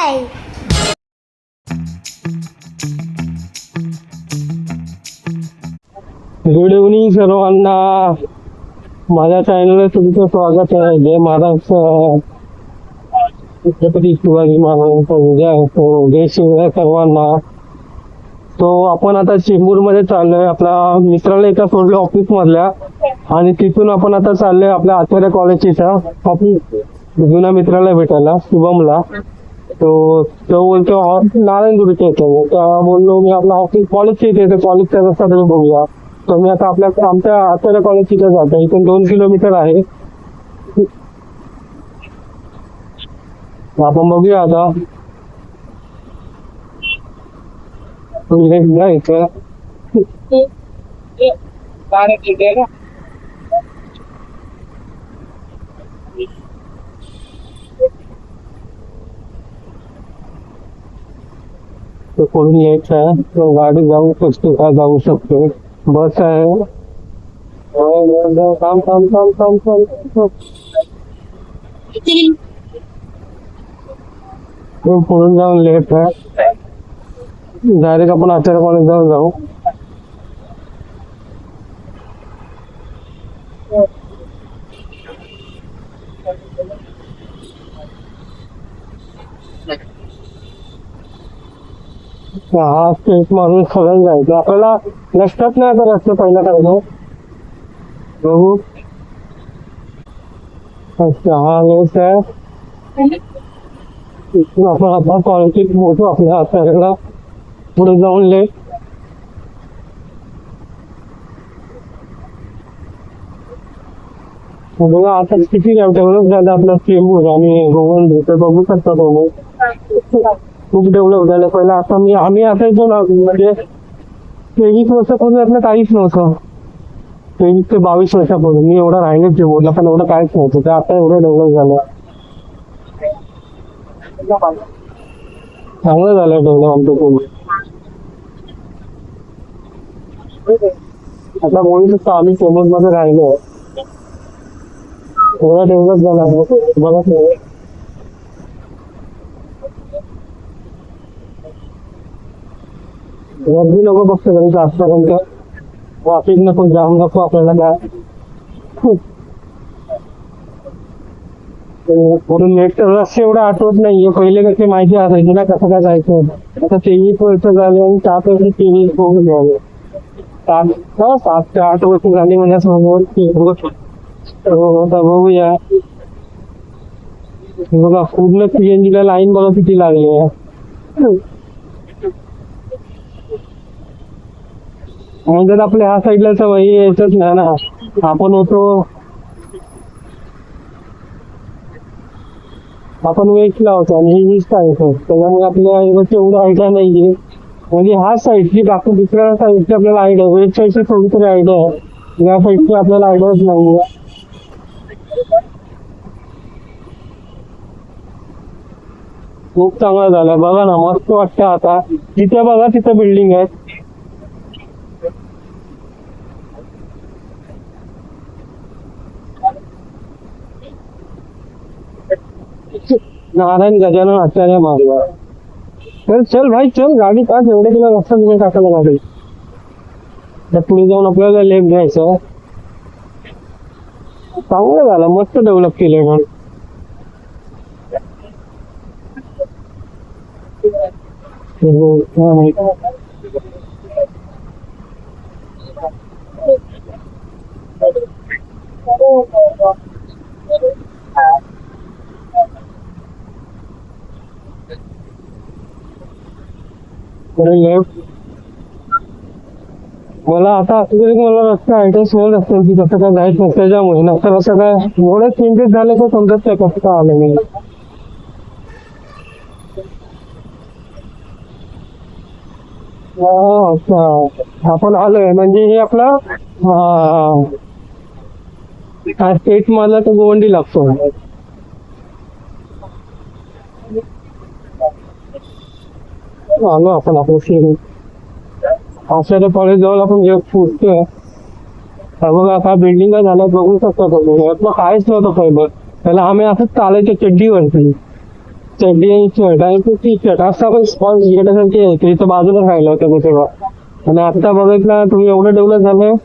subscribe. Good evening सर्वांना. माझ्या चॅनलला तुमचं स्वागत आहे. जय महाराष्ट्र. छत्रपती शिवाजी महाराजांचा विजय असो. जय शिवराय सर्वांना. तो आपण आता चेंबूरमध्ये चाललोय. आपल्या मित्राला एका सोडलं ऑफिस मधल्या आणि तिथून आपण आता चाललोय आपल्या आचार्य कॉलेजच्या ऑफिस जुन्या मित्राला भेटायला, शुभमला. तो बोलतो नारायणपुरीच्या येतो. तर बोललो मी आपला ऑफिस कॉलेजच्या इथे येतो, कॉलेजचा रस्ता तरी बघूया. तर मी आता आमच्या आचार्य कॉलेज तिथे जातो. इथून 2 किलोमीटर आहे. आपण बघूया आता जायचं. तो कोणी यायचा आहे, तो गाडी जाऊ शकतो का? जाऊ शकतो. बस आहे. काम काम काम काम काम. पुढून जाऊन लेट आहे. डायरेक्ट आपण आचार्य कॉलेज जाऊ. हा स्टेट मारून सगळं जायचं. आपल्याला लक्षात नाही आता रस्ता पहिला करायला. बघू. अच्छा, हा लेट आहे. इथून आपण आता कॉलेज पोहोचू आपल्या आचार्याला. पुढे जाऊन लेट. बघा आता किती डेव्हलप झालं आपला चेंबूर आणि गोवंडी. तर बघू शकता तुम्ही खूप डेव्हलप झालं. पहिला आता आम्ही असायचो ना, म्हणजे 23 वर्षापूर्वी आपलं काहीच नव्हतं. 23 ते 22 वर्षापूर्वी मी एवढं राहिले चेंबूरला, पण एवढं काहीच नव्हतं. ते आता एवढं डेव्हलप झालं. चांगलं झालं डेव्हलप आमचं चेंबूर. आता बोलू शकतो आम्ही चेंबूर मध्ये राहिलो. एवढा डेव्हलप झाला बघा. गर्दी नको बघतो घरी आजपर्यंत. ट्रॅफिक नको, जाम नको आपल्याला. काय पुढे नेट रस्ते एवढं आठवत नाहीये. पहिले कसे माहिती असायची ना कसं काय जायचं. आता 23 वर्ष झाले आणि 7 वर्ष 23 होऊन झाले. 7 ते 8 वर्ष झाली म्हणजे समोर. आता बघूया. बघा पूर्ण CNG ला लाईन बघा किती लागली आहे. जर आपल्या ह्या साईडला सवय यायचंच नाही ना. आपण वेस्टला होतो आणि ही ईस्ट आहे. त्याच्यामुळे आपल्या एवढं आयडिया नाहीये. म्हणजे ह्या साईडची बाकी दुसऱ्या साईडची आपल्याला आयडिया, वेस्ट साईडची थोडीतरी आयडिया आहे. या साईडची आपल्याला आयडियाच नाहीये. खूप चांगला झाला बघा ना, मस्त वाटतं. आता तिथे बघा, तिथे बिल्डिंग आहे. नारायण गजानन आचार्य महाराज. चल भाई चल, गाडी टाक. एवढे तुला रस्ता तुम्ही टाकायला गाडी. तर पुढे जाऊन आपल्याला लेफ्ट घ्यायचं. चांगलं झालं, मस्त डेव्हलप केलंय. पण मला आता असं तरी मला रस्ता ऍड्रेस मिळत असेल की कसं काय जायचं. त्याच्यामुळे ना तर असं काय एवढे चेंजेस झाले तर समजत नाही कसं काय आलं मी. अच्छा, आपण आलोय म्हणजे हे आपला स्टेट मधला तो गोवंडी लागतो. आलो आपण आपलं शिरू आचार्य कॉलेज जवळ आपण जे पोहोचतोय. बघा काय बिल्डिंग झाल्या बघू शकता तुम्ही. यातलं काहीच नव्हतं पहिलं. त्याला आम्ही असंच चालायचं चड्डीवरती. चड्डी आणि शर्ट आणि तो टी शर्ट असा पण स्पॉट घेण्यासारखी आहे की इथं बाजूला राहिलं होतं मी तेव्हा. आणि आता बघितलं तुम्ही एवढं डेव्हलप झालं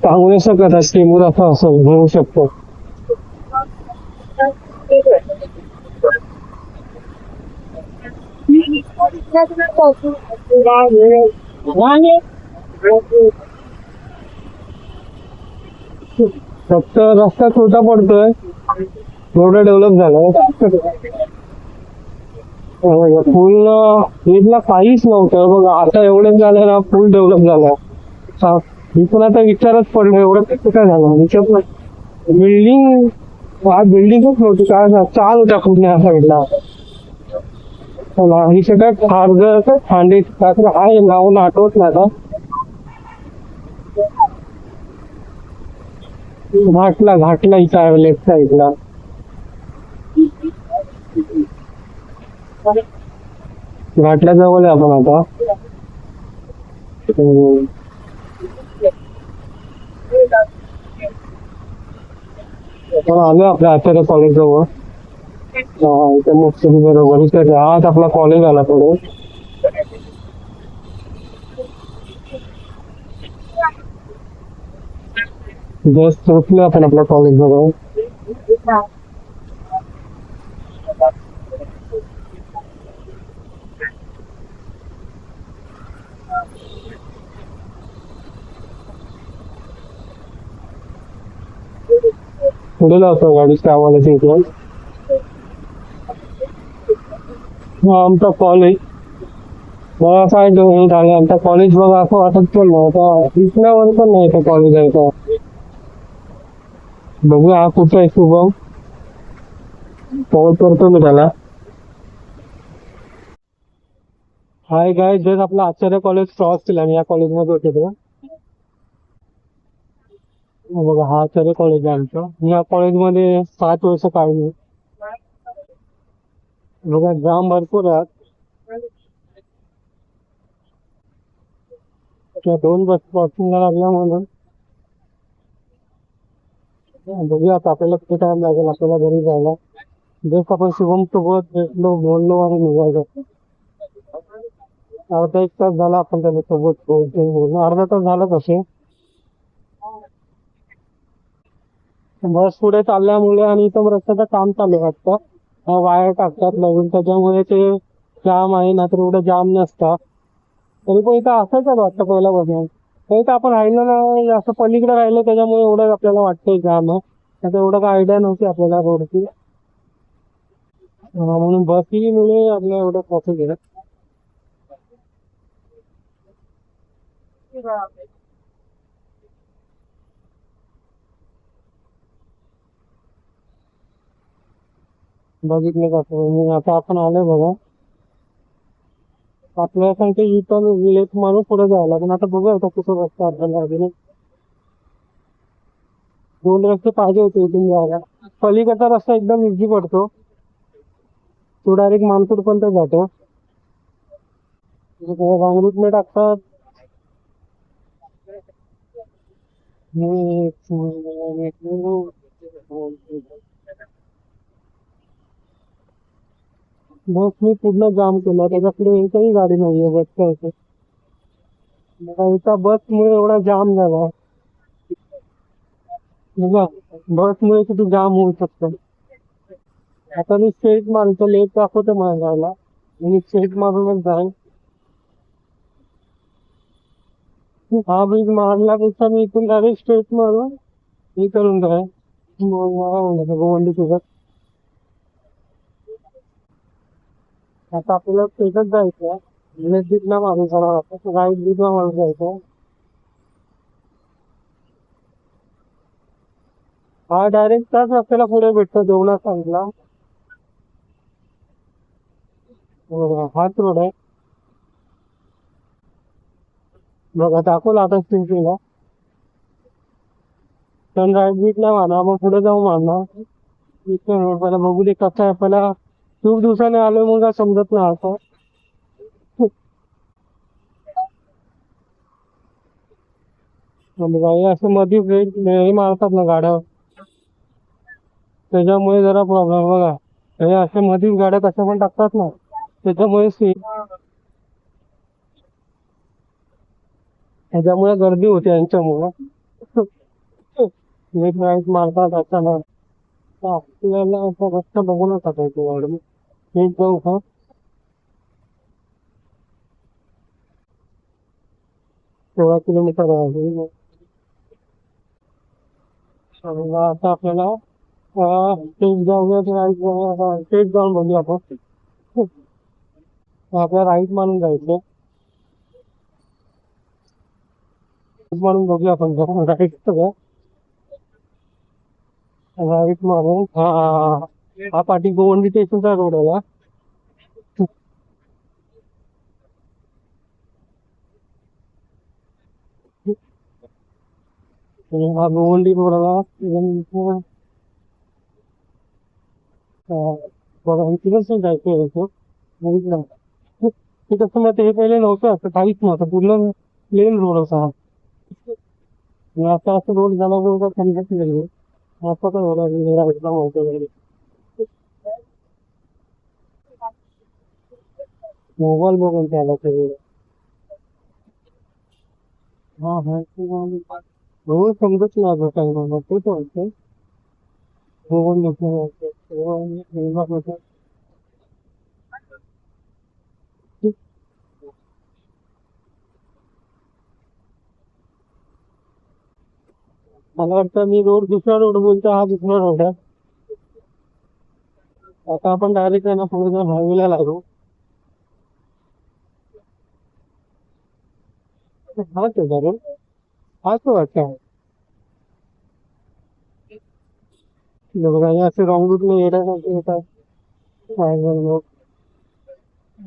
सांगू नाही शकत टेमूर असं असं होऊ शकतो. फक्त रस्ता छोटा पडतोय एवढं डेव्हलप झालं. पूल इथला काहीच नव्हतं बघा आता एवढं झालं ना फुल डेव्हलप झालं. मी पण आता विचारच पडलो एवढं कसं काय झालं विचार. बिल्डिंग बिल्डिंगच नव्हती काय चाल होत्या पूर्ण या साईडला. ही सगळ्यात खारघर खांडे काय आहे नाव आठवत नाही आता. घाटला इथं आहे लेफ्ट साईडला. घाटल्या जवळ आहे आपण आता. आपण आलो आपल्या आचार्य कॉलेज जवळ. इथे मस्त बरोबर इथे आज आपला कॉलेज आला पुढे. जस्ट पोहोचलो आपण आपल्या कॉलेज जवळ. पुढे लावतो गाडी आम्हाला इकडून. हा आमचा कॉलेज मला काय झालं आमचा कॉलेज बघा असं वाटत पण नव्हता दिसण्यावर पण नाही तो कॉलेज आहे का. बघूया हा कुठं आहे शुभम कॉल करतो मी त्याला. हाय गाय जर आपला आचार्य कॉलेज क्रॉस केला आणि या कॉलेजमध्ये होते तेव्हा बघा हा आचार्य कॉलेज आहे आमचं. या कॉलेजमध्ये 7 वर्ष काढली बघा जाम भरपूर आहेत. 2 बस क्रॉसिंगला लागल्या म्हणून बघूया आता आपल्याला किती टाइम लागेल आपल्याला घरी जायला. जस्ट आपण शुभम सोबत भेटलो बोललो आणि निघायचं. अर्धा 1 तास झाला आपण त्याच्या सोबत बोलून अर्धा तास झालाच असे. बस पुढे चालल्यामुळे आणि इथं रस्त्याचं काम चालू वाटतं वायर टाकतात नवीन त्याच्यामुळे ते जाम आहे ना तर एवढं जाम नसतं. तरी पण इथं असायचं वाटतं पहिल्यापासून. तर इथं आपण राहिलो ना असं पलीकडे राहिलो त्याच्यामुळे एवढं आपल्याला वाटतंय जाम आहे. आता एवढं काय आयडिया नव्हती आपल्याला रोडची. म्हणून बसही मुळे आपल्या एवढं ट्रॉफिक आहे. बघितलं जातं आता आपण आलोय बघा. आपल्याला सांगते इथं लेट मारून पुढे जायला पण आता बघूया आता कुठं रस्ता आपल्याला अजून 2 रस्ते पाहिजे होते इथून जायला. पलीकडचा रस्ता एकदम इझी पडतो तो डायरेक्ट मानसूर पण तर जातो. रॉंग रूट ने टाकतात. बस मी पूर्ण जाम केला त्याच्याकडे एकही गाडी नाहीये बसच्या इथे. इथं बसमुळे एवढा जाम झाला. बघा बसमुळे किती जाम होऊ शकतं. आता मी स्ट्रेट मारतो लेट दाखवतो माझ्याला मी स्ट्रेट मारूनच जाईन. हा ब्रिज मारल्यापेक्षा मी इथून डायरेक्ट स्ट्रेट मारून हे करून जाईन. गोवंडी सोबत आता आपल्याला स्ट्रेटच जायचं. लेफ्ट बीटला मारून जाणार राईट बीटला मारून जायचं. हा डायरेक्ट त्याच रस्त्याला पुढे भेटतो देवळा साईडला. हाच रोड आहे बघा दाखवला आता स्टिंकिंगला. पण राईट बीटला मारणार मग पुढे जाऊन मारणार. इथं रोड पहिला बघू दे कसं आहे पहिला. खूप दिवसाने आलोय मग काय समजत नाही असं. म्हणजे काही असं मध्ये ब्रेक हे मारतात ना गाड्या त्याच्यामुळे जरा प्रॉब्लेम बघा. हे अशा मधील गाड्या कशा पण टाकतात ना, त्याच्यामुळे त्याच्यामुळे गर्दी होते यांच्यामुळं. लेट नाईट मारतात अचानक. तर आपल्याला असा रस्ता बघूनच टाकायची गाडी. एक जाऊ का? 16 किलोमीटर आहे. समजा आता आपल्याला तेच जाऊया की राईट जाऊया, तेच जाऊन बघूया आपण. आपल्याला राईट मानून जायचं. राईट मानून बघूया आपण जाऊन राईट सगळं. राईट मारून हा पाठी गोवंडी स्टेशनचा रोड आहे का? हा गोवंडी रोड आला. बघा तिथेच जायचं यायचं. बघितलं ते कसं माहिती, हे पहिले नव्हतं असं काहीच नव्हतं, पूर्ण प्लेन रोड होता हा. आणि आता असं रोड झाला बरोबर समजत नाही. आता काय होणार राईटला होतं वगैरे. मोबाईल बघून त्याला सगळं. हा हा रोड समजत नाही आता काय होणार तेच वाटतं. बघून घेतलं. मला वाटतं मी दुसरा रोड बोलतो, हा दुसरा रोड आहे. आता आपण डायरेक्ट आहे ना पुढे जाऊन हायवेला लागू. हाच आहे का रोड? हाच वाटतं. बघा हे असे रॉंग रूटने येण्यासाठी येतात. लोक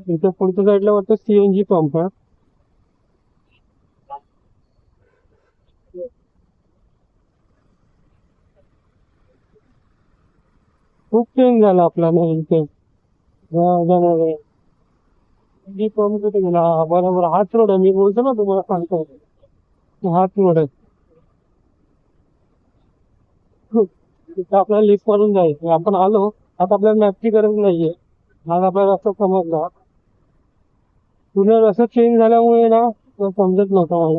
इथं पुढच्या साईडला वाटतं सीएनजी पंप आहे. खूप चेंज झाला आपला नाही इथे. सीएनजी पंप कुठे गेला? बरोबर हाच रोड आहे, मी बोलतो ना तुम्हाला सांगतो. हाच रोड आहे. तिथं आपल्याला लिफ्ट मारून जायचं, आपण आलो. आता आपल्याला मॅपची गरज नाहीये. आज आपल्याला रस्ता समजला. पुन्हा रस्ता चेंज झाल्यामुळे ना तो समजत नव्हता मला.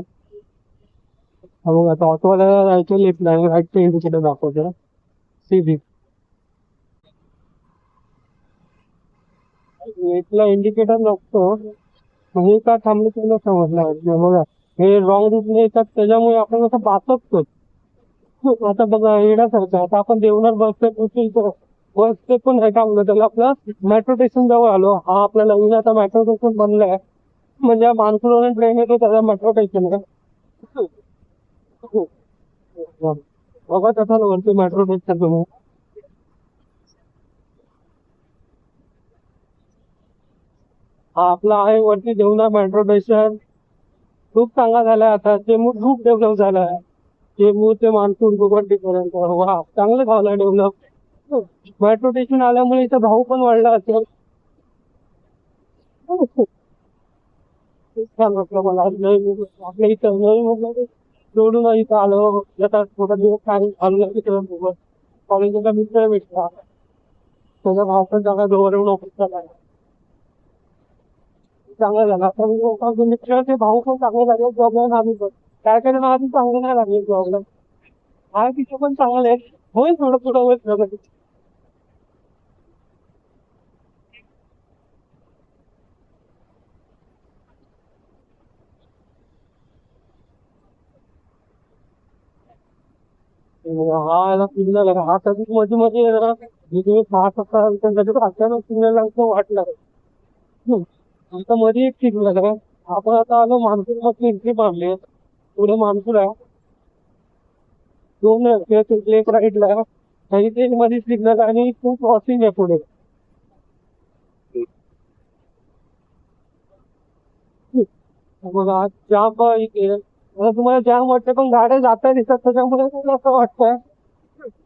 हा बघ आता ऑटोवाल्याला जायचं लेफ्ट नाही, राईटचं इंडिकेटर दाखवतो. सीबी लेफ्टला इंडिकेटर नसतो. मग हे का थांबले तुला समजलं नाही. बघा हे रॉंग रूटने येतात त्याच्यामुळे आपण असं बाचकतो. आता बघा येण्यासारखं, आता आपण देवनार बस स्टॉप उचलतो. बस स्टॉप पण नाही थांबलं, त्याला आपला मेट्रो स्टेशन जवळ आलो. हा आपल्या नवीन आता मेट्रो स्टेशन बनलाय. म्हणजे मानकुराने ट्रेन येतो त्याचा मेट्रो स्टेशन आहे. बघा तसा वरती मेट्रो स्टेशन तुम्ही. हा आपला आहे वरती देवनार मेट्रो स्टेशन. खूप चांगला झालाय आता, चेंबूर खूप डेव्हलप झालाय. चेंबूर ते मानसून गुवाहाटी पर्यंत वा चांगलं झालं डेव्हलप. मेट्रो स्टेशन आल्यामुळे इथं भाव पण वाढला असेल. खूप छान वाटलं मला आज आपल्या इथं नवीन म्हटलं सोडून इथं आलो. आता थोडा दिवस काय आलो मित्रांसोबत. कॉलेजचा मित्र भेटला, त्याचा भाव पण चांगला गव्हर्नमेंट ऑफिसचा झाला. चांगला झाला. आता मित्राचे भाऊ पण चांगले झाले जॉबला. आम्ही पण काय काय जण आधी चांगले नाही लागले जॉबला. आहे तिथे पण चांगले आहेत. होईल थोडं थोडं होईल प्रगती. हा याला सिग्नल आहे, हा कधी मध्ये मध्ये जरा जे तुम्ही पाहत असाल तर त्याच्यात अचानक सिग्नल लागतो वाटलं. आता मध्ये एक सिग्नल आहे. आपण आता आलो मानपूर मध्ये एंट्री मारली. पुढे मानपूर आहे. दोन रस्ते एक राईटला आहे. आणि ते मध्ये सिग्नल आणि खूप क्रॉसिंग आहे पुढे. बघा आज जाम इथे. आता तुम्हाला जाम वाटतं पण गाड्या जाता दिसतात त्याच्यामुळे मला असं वाटतं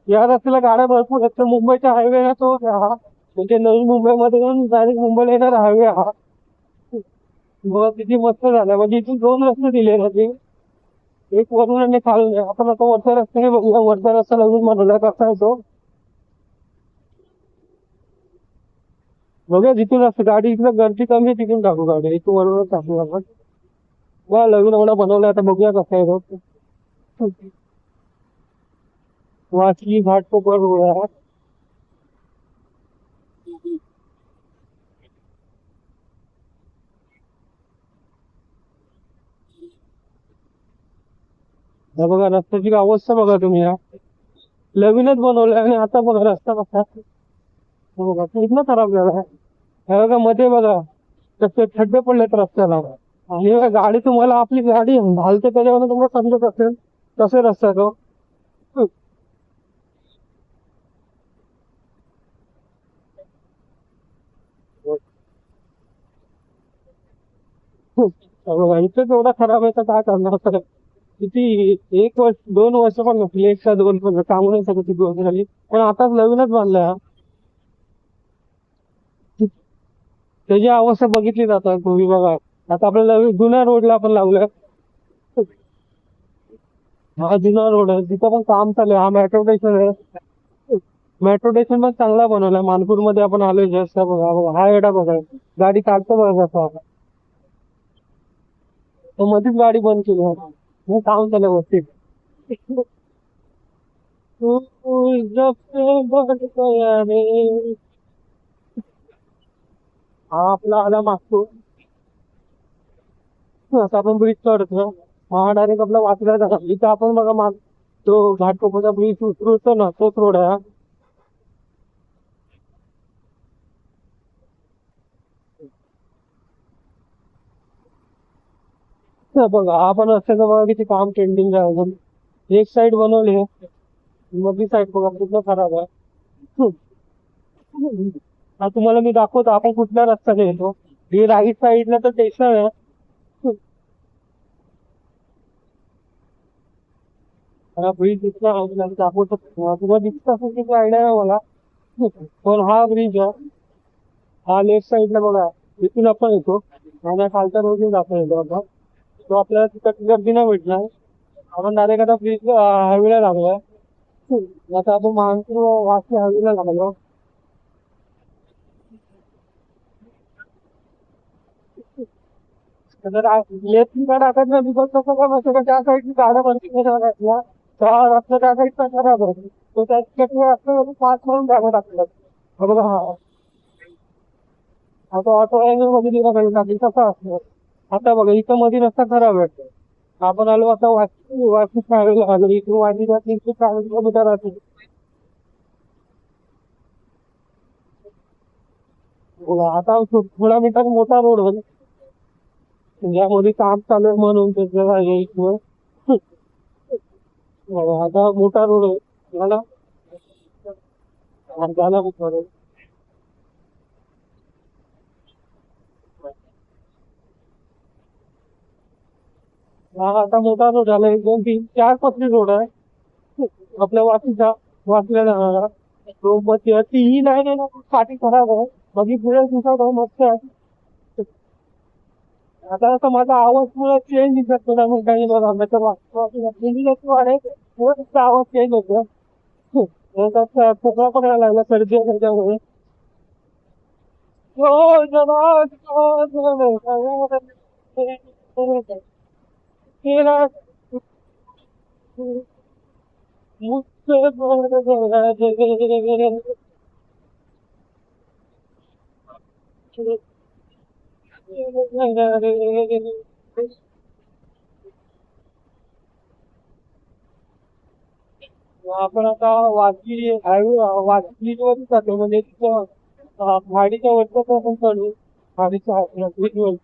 या रस्त्याला गाड्या भरपूर आहेत. तर मुंबईचा हायवे आहे तो हा, म्हणजे नवी मुंबईमध्ये डायरेक्ट मुंबईला येणारा हायवे हा. बघा किती मस्त झाला, म्हणजे इथून दोन रस्ते दिले ना ते. एक वरून आणि खालून आहे. आपण आता वरच्या रस्त्याने बघूया. वरचा रस्ता नवीन बनवला कसा आहे तो. बघूया जिथून असतं गाडी इकडं गर्दी कमी आहे तिथून टाकू गाडी इथून वरूनच टाकू आपण. बघा नवीन एवढा बनवलाय आता बघूया कसं आहे रोड. वासली घाटकोपर रोड आहे. हा बघा रस्त्याची अवस्था बघा तुम्ही हा. नवीनच बनवलाय आणि आता बघा रस्ता कसा आहे. हा बघा पूर्ण खराब झाला आहे. हे बघा मध्ये बघा तसे खड्डे पडलेत रस्त्याला. आणि बघा गाडी तुम्हाला आपली गाडी घालते त्याच्यावर तुम्हाला समजत असेल कसे रस्ता तो. हा बघा इथेच एवढा खराब आहे तर काय करणार तर. किती 1 वर्ष 2 वर्ष पण नसली 1 का 2 पण सांगू नाही शकत किती वर्ष झाली पण आताच नवीनच बांधलाय हा. त्याची अवस्था बघितली जातात तुम्ही बघा. आता आपल्याला जुन्या रोडला आपण लावलंय. हा जुना रोड आहे तिथं पण काम चालू आहे. हा मेट्रो स्टेशन आहे. मेट्रो स्टेशन पण चांगला बनवलाय मानपूर मध्ये आपण आलोय जस्ट बघा बघा हा एवढा बघा. गाडी काढतो बघा कसं आता. तो मध्येच गाडी बंद केली होती. हे काम चालू आहे वरती. तू जब से बढ़ गया रे. हा आपला आला मागतो. आता आपण ब्रिज चढतो. हा डायरेक्ट आपला वाचला जाणार इथं आपण बघा माग तो घाटकोपरचा ब्रिज उतरतो ना तोच रोड आहे हा. हा बघा हा पण रस्त्याचं बघा किती काम पेंडिंग आहे अजून. एक साइड बनवली आहे. मधली साइड बघा पूर्ण खराब आहे. हा तुम्हाला मी दाखवतो आपण कुठल्या रस्त्याने येतो. ही राईट साईडला तर स्टेशन आहे. हा ब्रिज दिसला दाखवतो तुम्हाला दिसत असेल की आयडिया आहे मला. पण हा ब्रिज आहे. हा लेफ्ट साईडला बघा इथून आपण येतो. आणि खालच्या रोडून आपण येतो आता. तो आपल्याला तिथं गर्दी नाही भेटणार. आपण डायरेक्ट आता ब्रिज हायवेला लागलोय. आता आपण महानपूर वाशी हायवेला लागलो. तर लेफ्ट कडे टाकत नाही बिकॉज कसं काय माहिती का त्या साईडची गाड्या बंद केल्या त्या रस्ता त्या साईडचा खराब आहे. तो त्या रस्त्यावरून पास करून जागा टाकतात. हा बघा हा. आता ऑटो मध्ये दिला पाहिजे टाकी कसा असतो. आता बघा इथं मध्ये रस्ता खराब आहे. आपण आलो आता वाशी वाशी हायवेला आलो इथून वाशीला 340 किलोमीटर असेल. बघा आता थोड्या मिनिटात मोठा रोड होईल. ज्यामध्ये काम चालू आहे म्हणून त्याच्या इथवर. आता मोठा रोड आहे झाला. झाला मोठा रोड. हा आता मोठा रोड झाला 1 2 3 4 पदरी रोड आहे. आपल्या वाशीचा वाशीला जाणारा तो मग तीही लाईन आहे ना साठी खराब आहे. बाकी पुढे दिसत आहे मस्त आहे. आता असं माझा आवाज पुरा चेंज दिसत तुला मग काही बघा त्याचा आवाज चेंज होतो. त्याचा खोकला पण यायला लागला सर्दी आहे त्याच्यामुळे. हो, जरा- तेरा मुझसे बढ़ गया आपण आता वाशी हायवे वाशी वर जातो म्हणजे तिथं खाडीच्या वरचं आपण चढू. खाडीच्या ब्रिजवर.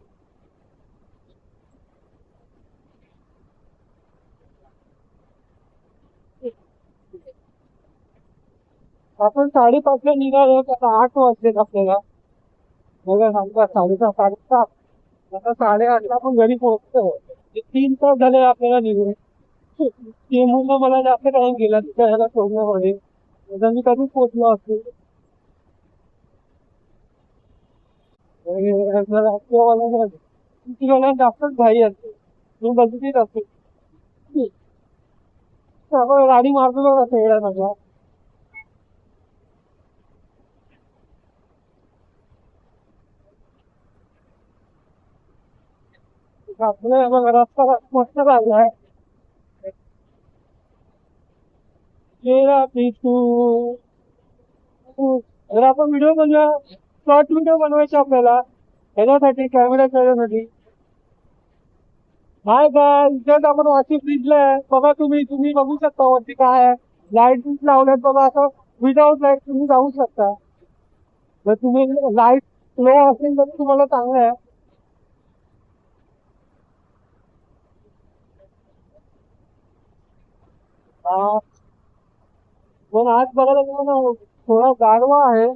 आपण 5:30ला निघालो आता 8 वाजलेत आपल्याला. बघा सांगता 6:30 7:30 आता 8:30ला आपण घरी पोहोचतो. 3 तास झाले आपल्याला निघून. ते मुलं मला जास्त टाइम गेला तिथे ह्याला शोधण्यामध्ये. आता मी कधीच पोहोचलो असतो. किती जास्तच घाई असते. मी बघितलीच असते. आपण गाडी मारतो बघा तेवढ्या सगळ्या. आपल्या बघा रस्ता मस्त झालाय. तेरा पितू जर आपण व्हिडिओ बनवूया, शॉर्ट व्हिडिओ बनवायचे आपल्याला त्याच्यासाठी कॅमेरा करण्यासाठी. हाय काय इथं आपण वाशी ब्रिजला आहे बघा. तुम्ही तुम्ही बघू शकता वरती काय आहे. लाईट लावल्यात बघा. असं विदाऊट लाईट तुम्ही जाऊ शकता. जर तुम्ही लाईट लो असेल तर तुम्हाला चांगलं आहे. हा, पण आज बघायला गेलं ना थोडा गारवा आहे.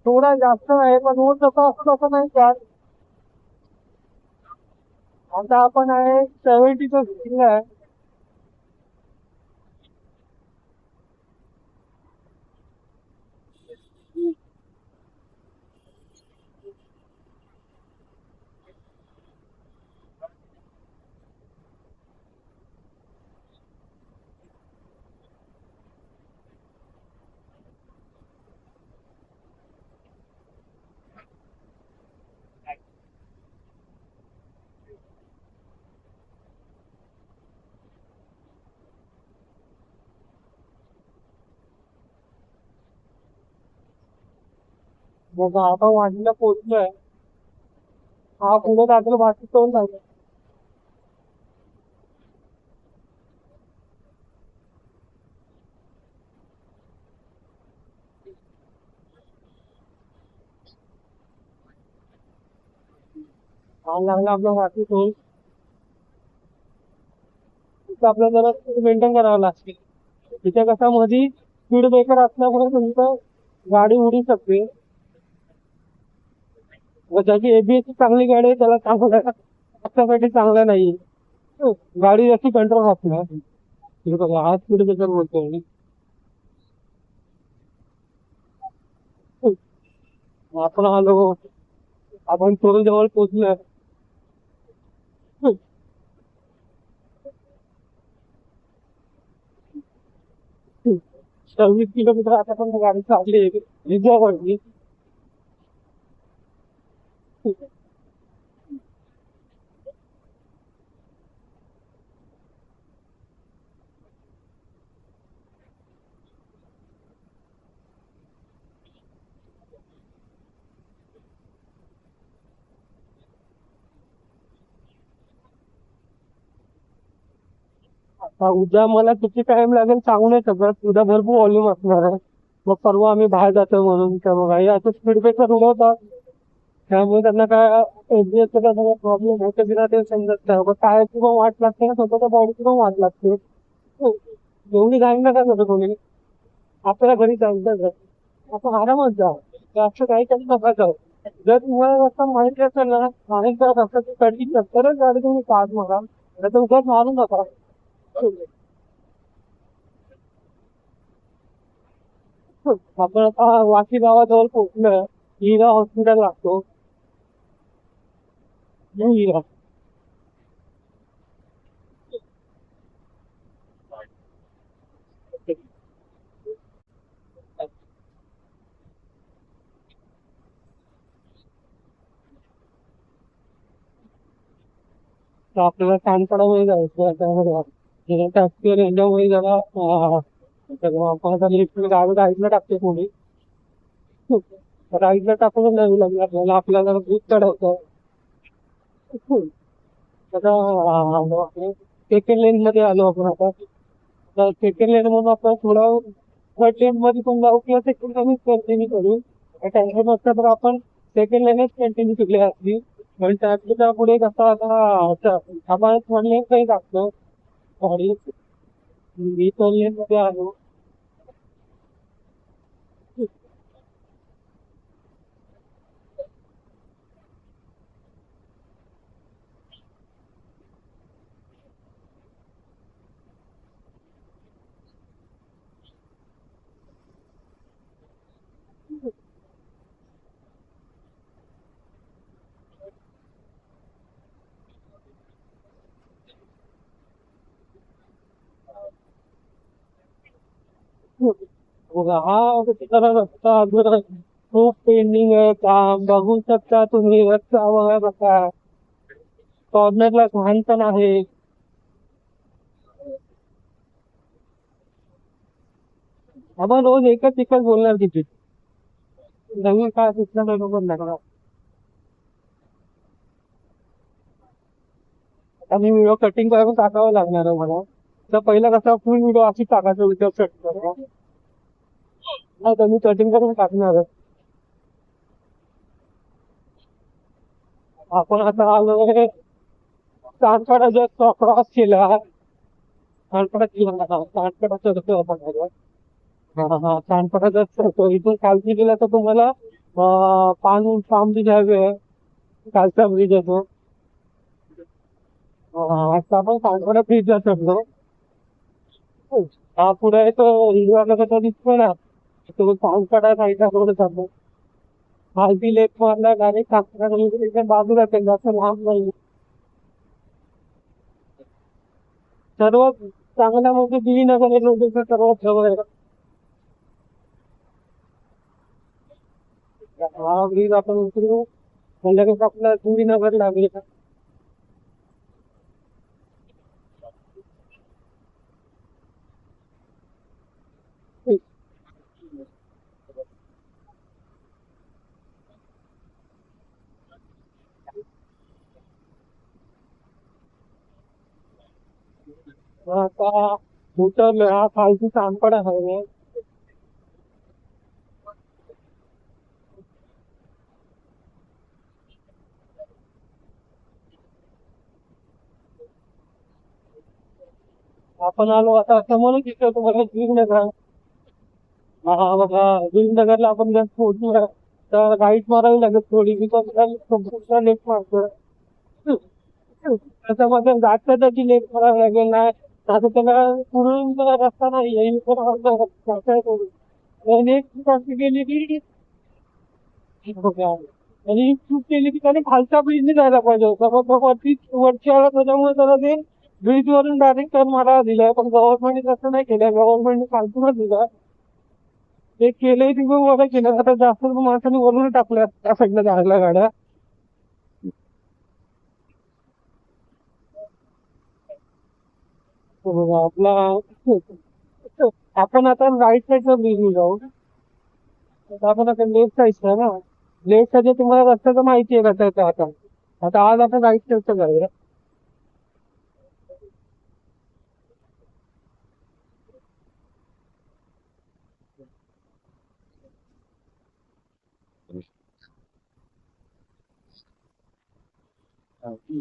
थोडा जास्त आहे पण रोज जसं असं तसं नाही का. आता आपण आहे 70च्या स्पीडला आहे. मग आता वाडीला पोहोचलोय. हा पुढे दाखल बाकी तोंड लागलं. हा लागला आपला बाकी तोंड. तिथं आपल्याला जरा मेंटेन करावं लागते. तिथे कसा मधी स्पीड ब्रेकर असल्यामुळे तुमचं गाडी उडू शकते. व ज्याची एबीएस चांगली गाडी आहे त्याला चांगलं आपल्यासाठी चांगलं नाही. गाडी अशी कंट्रोल होत नाही. हे बघा हा स्पीड ब्रेकर बोलतो मी. आपण आलो. आपण टोल जवळ पोहोचलोय. 26 किलोमीटर आता पण गाडी चालली आहे. रिझर्ववरती. आता उद्या मला किती टाइम लागेल सांगू नाही शकत. उद्या भरपूर व्हॉल्यूम असणार आहे. मग परवा आम्ही बाहेर जातो म्हणून त्यामुळे काही असं स्पीड ब्रेकर उडवतात. त्यामुळे त्यांना काय एबीएसचा काय सगळा प्रॉब्लेम होतो बिना ते समजत नाही. मग टायरची पण वाट लागते ना स्वतःच्या बॉडीची पण वाट लागते. हो. एवढी घाई नका करू कोणी. आपल्याला घरी जायचं घर. आपण आरामात जा. जास्त काही काही नका जाऊ. जर तुम्हाला रस्ता माहिती असेल ना आणि त्या रस्त्याची कंडिशन तरच गाडी तुम्ही पास मारा. नाही तर उगाच मारू नका. आपण आता वाशी गावाजवळ पोहोचलोय. हिरा हॉस्पिटल लागतो. न्यू हिरा. तर आपल्याला कानपडामध्ये जायचं त्यामध्ये हिरा टॅक्सीवर यांच्यामुळे जरा आपण आता लिफ्ट गावी राईडला टाकते कोणी. राईडला टाकूनच नाही लागेल आपल्याला. आपल्याला दूध चढायचं. आता सेकंड लेन मध्ये आलो आपण आता. तर सेकंड लेन म्हणून आपण थोडं थर्ड लेन मध्ये पण जाऊ किंवा सेकंड लेनच कंटिन्यू करू. टेन्शन नसतं तर आपण सेकंड लेनच कंटिन्यू केली असली. म्हणजे त्याच्या पुढे कसं आता आपण थर्ड लेन काही टाकतो गाडी. मी थर्ड लेन मध्ये आलो. बघा हा जरा रस्ता जरा खूप पेंडिंग आहे काम. बघू शकता तुम्ही रस्ता बघा कसा आहे. कॉर्नरला घाण पण आहे. आपण रोज एकच एकच बोलणार किती, नवीन काय सुचना बरोबर लागणार. आता मी व्हिडिओ कटिंग करून टाकावं लागणार आहे मला. तर पहिला कसा फुल व्हिडिओ अशी टाकायचा विचार सेट करा. नाही तर मी कटिंग करून टाकणार आहे. आपण आता आलोय सानपाडा जस्ट क्रॉस केला. सानपाडा किल्ला सानपाडा चढतो आपण आता. हा हा सानपाडा जस्ट चढतो इथून खालती गेला तर तुम्हाला पाम ब्रिज हायवे खालचा ब्रिज येतो. आता आपण सानपाडा ब्रिजला चढलो. हा पुढे तो हिरवा कलरचा दिसतो ना, तो सानपाडा साईडला रोड जातो. खालती लेफ्ट मारला डायरेक्ट सानपाडा बाजूला ते जास्त लांब नाही. सर्वात चांगला म्हणजे दिलीनगर रोडचा सर्वात जवळ आहे. हा ब्रिज आपण उतरू म्हणजे कसं आपल्याला दिलीनगर लागेल. आता उतरलोय हा खालती सानपाडा हायवे. आपण आलो आता समोरच दिसतो तुम्हाला दिलीनगर. हा बघा दिलीनगरला आपण जर पोहोचलो तर राईट मारावी लागेल थोडी बिकॉज लेफ्ट मारतो. त्याच्यामध्ये जास्त त्याची लेफ्ट मारावी लागेल नाही आता त्याला पुढून रस्ता नाही आहे नेक्स्ट गेली की बघा. आणि चूक केली की त्याने खालच्या ब्रिजने जायला पाहिजे होतं मग वरती वरची आला त्याच्यामुळे त्याला ते ब्रिज वरून डायरेक्ट टर्न मारायला दिलाय पण गव्हर्नमेंटने तसं नाही केलं गव्हर्नमेंटने खालतूनच दिलं. ते केलंय तिकडून वर केलं आता जास्त माणसांनी वरून टाकल्या त्या साईडला जायला गाड्या. तो बघा आपला आपण आता राईट साईडचा ब्रिज जाऊ. आता आपण आता लेफ्ट साईडचा ना लेफ्ट साईडला तुम्हाला रस्त्याचं माहिती आहे का त्याचा आता. आता आज आपण राईट साईडचं जाऊया.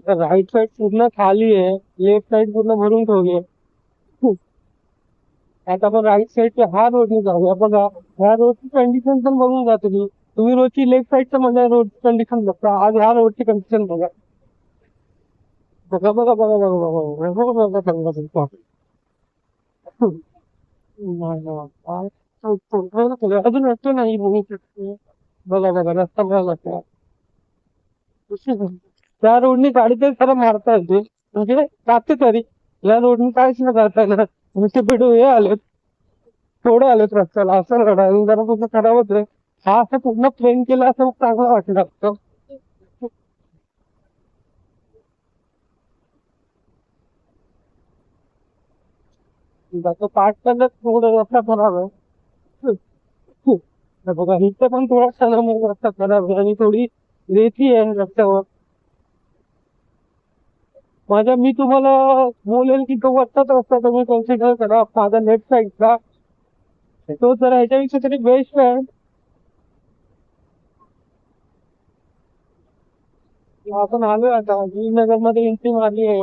राईट साईड पूर्ण खाली आहे लेफ्ट साईड पूर्ण भरून ठेवली आहे. आता आपण राईट साईडच्या ह्या रोडने जाऊया बघा. ह्या रोडची कंडिशन पण बघून जा तुम्ही. तुम्ही रोडची लेफ्ट साईडचं म्हणजे रोडची कंडिशन बघता आज ह्या रोडची कंडिशन बघा. बघा बघा बघा बघा बघा बघा बघा बघा बघा बघा बघा. नाही नाही. अजून रस्ते नाही बघू शकतो. बघा बघा रस्ता बघा लागतो. त्या रोडनी गाडी तरी खरं मारता येते म्हणजे जाते तरी. या रोडनी काहीच नाही करता येणार नुसते पिढू हे आलेत थोडे आलेत रस्त्याला असं रडायला जरा तुझं खराबच आहे. हा असं पूर्ण प्लेन केला असं चांगलं वाटलं असतं. तो पाठ करण्यात थोडं रस्ता खराब आहे. हे बघा इथं पण थोडा रस्ता खराब आहे आणि थोडी रेती आहे रस्त्यावर. मी तुम्हाला बोलेल की तो वरचाच रस्ता तुम्ही कन्सिडर करा माझा लेफ्ट साईडचा. तो जरा ह्याच्यापेक्षा तरी बेस्ट आहे. आपण आलोय आता नगर मध्ये एंट्री मारली आहे.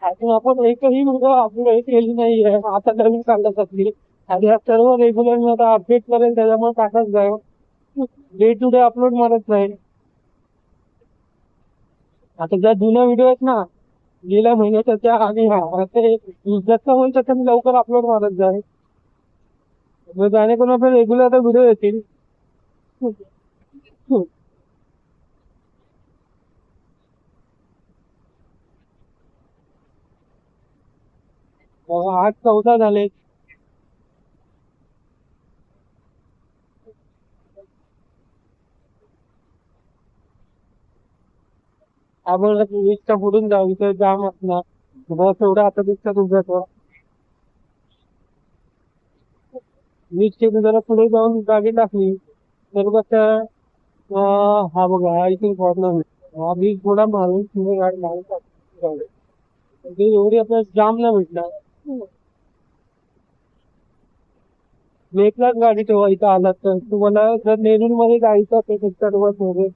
अजून आपण एकही मुलगा अपडेट केली नाही आहे आता नवीन काढण्यात असली आणि या सर्व रेग्युलर आता अपडेट करेल त्याच्यामुळे टाकत जाईल. डे टू डे अपलोड मारत नाही. आता ज्या जुन्या व्हिडिओ आहेत ना गेल्या महिन्याच्या त्या आणि हा ते जसं होईल तसं मी लवकर अपलोड मारत जाईल. जेणेकरून आपले रेग्युलर आता व्हिडिओ येतील. 8:14 झाले. आपण वीसच्या पुढून जाऊ, इथे जाम असणार. बस एवढा आता दिसतात उभ्या. वीसच्या जरा पुढे जाऊन गाडी टाकली तर कसं हा बघा हा इथून प्रॉब्लेम आहे. हा वीस थोडा मारून तुम्ही गाडी मारून टाकली. म्हणजे एवढी आपल्याला जाम नाही भेटणार. एकलाच गाडी ठेवा इथं आलात तर तुम्हाला जर नेरूर मध्ये जायचं असेल तर वगैरे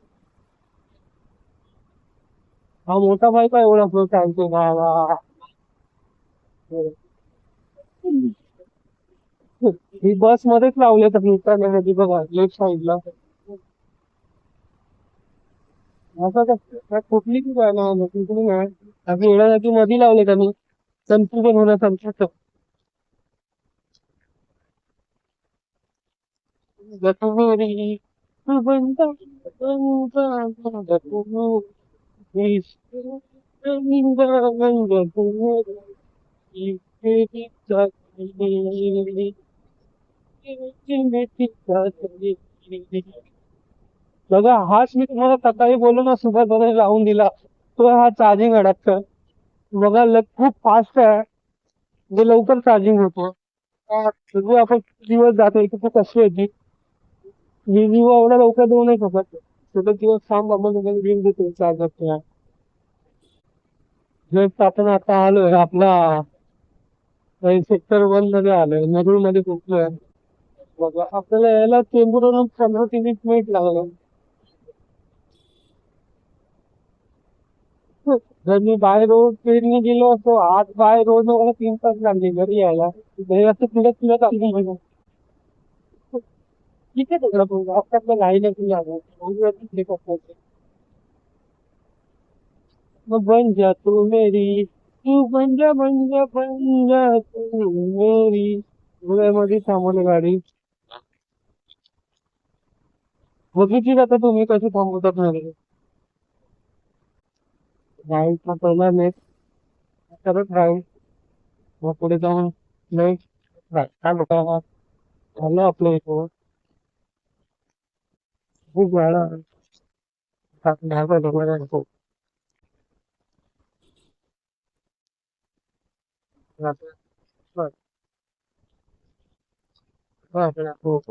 हा मोठा बाईक आहे एवढा आपलं चालतो गावा. ही बस मध्येच लावले तर मध्ये बघा लेफ्ट साईडला. असं काय कुठली की काय ना कुठली नाही अगदी येण्यासाठी मध्ये लावले त्यांनी कन्फ्युजन होण्यासारखं. गतवरी बंदा बंदा गतवरी बघा हाच मी तुम्हाला सकाळी बोललो ना सुभाष दादाने लावून दिला तो हा चार्जिंग अडॅप्टर. बघा खूप फास्ट आहे म्हणजे लवकर चार्जिंग होतो. म्हणजे आपण दिवस जातो इथे कशी होती रिव्ह्यू एवढा लवकर देऊ नाही शकत. छोटे दिवस थांब आपण रिव्ह्यू देतो चार्जर. जस्ट आपण आता आलोय आपला सेक्टर 1 मध्ये आलोय नरूर मध्ये पोहोचलोय. बघा आपल्याला यायला चेंबूरवरून 15 ते 20 मिनिट लागलं. जर मी बाय रोड ट्रेनने गेलो असतो आज बाय रोड मला 3 तास लागले घरी यायला. घरी असं फिरत फिरत आलो. ठीक आहे तिकडं पण आपल्याला नाही नाही लागत. मग बन जा तू मेरी तू बन जा तू मेरी मध्ये थांबवली गाडी. बघितली जाता तुम्ही कशी थांबवतात नाही. राईटला पहिला नेक्स्ट करत राहील मग पुढे जाऊन नेक्स्ट काय लोक झालं आपल्या इथं खूप वेळा नको. हो हो.